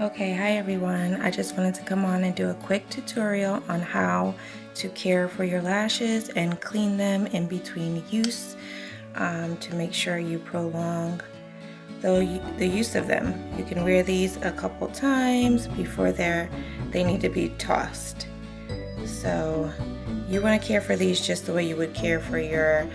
Okay, hi everyone. I just wanted to come on and do a quick tutorial on how to care for your lashes and clean them in between use to make sure you prolong the use of them. You can wear these a couple times before they need to be tossed. So you want to care for these just the way you would care for your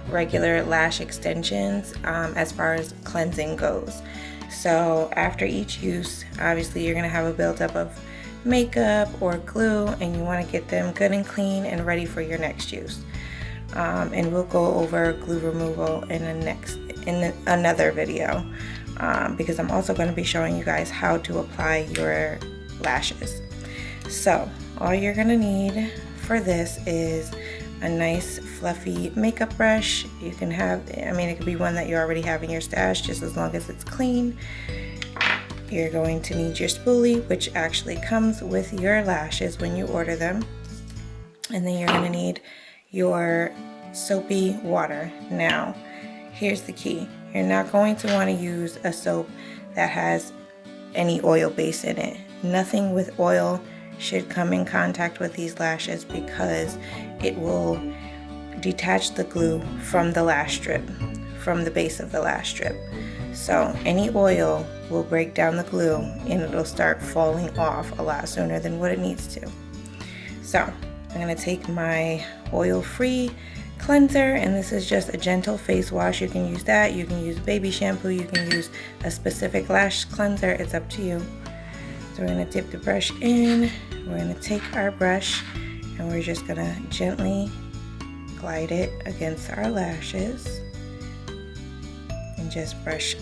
regular lash extensions as far as cleansing goes. So after each use, obviously you're going to have a buildup of makeup or glue, and you want to get them good and clean and ready for your next use. And we'll go over glue removal in another video because I'm also going to be showing you guys how to apply your lashes. So all you're going to need for this is a nice fluffy makeup brush. You can have, it could be one that you already have in your stash, just as long as it's clean. You're going to need your spoolie, which actually comes with your lashes when you order them. And then you're going to need your soapy water. Now, here's the key. You're not going to want to use a soap that has any oil base in it. Nothing with oil should come in contact with these lashes because it will detach the glue from the lash strip, from the base of the lash strip. So any oil will break down the glue and it'll start falling off a lot sooner than what it needs to. So I'm going to take my oil-free cleanser, and this is just a gentle face wash. You can use that, you can use baby shampoo, you can use a specific lash cleanser, it's up to you. So we're going to dip the brush in, we're going to take our brush, and we're just going to gently glide it against our lashes and just brush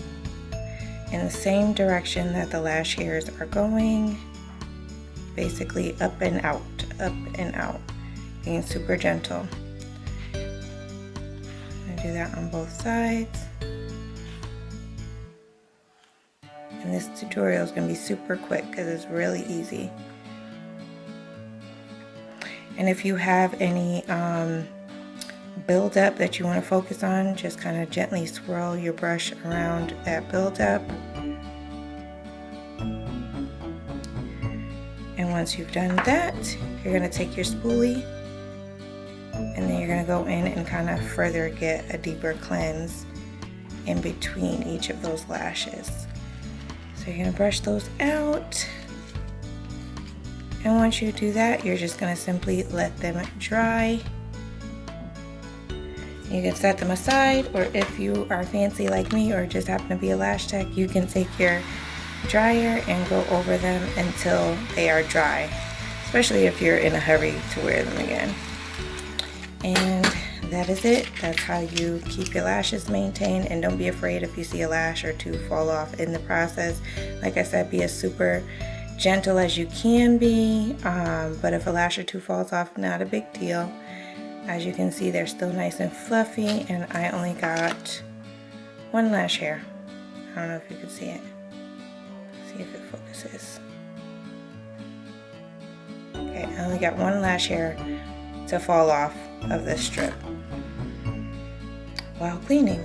in the same direction that the lash hairs are going, basically up and out, being super gentle. I do that on both sides. And this tutorial is going to be super quick because it's really easy. And if you have any buildup that you want to focus on, just kind of gently swirl your brush around that buildup. And once you've done that, you're going to take your spoolie and then you're going to go in and kind of further get a deeper cleanse in between each of those lashes. So you're going to brush those out. And once you do that, you're just going to simply let them dry. You can set them aside, or if you are fancy like me or just happen to be a lash tech, you can take your dryer and go over them until they are dry, especially if you're in a hurry to wear them again. And that is it. That's how you keep your lashes maintained, and don't be afraid if you see a lash or two fall off in the process. Like I said, be as super gentle as you can be, but if a lash or two falls off, not a big deal. As you can see, they're still nice and fluffy, and I only got one lash hair. I don't know if you can see it. See if it focuses. Okay, I only got one lash hair to fall off of this strip while cleaning.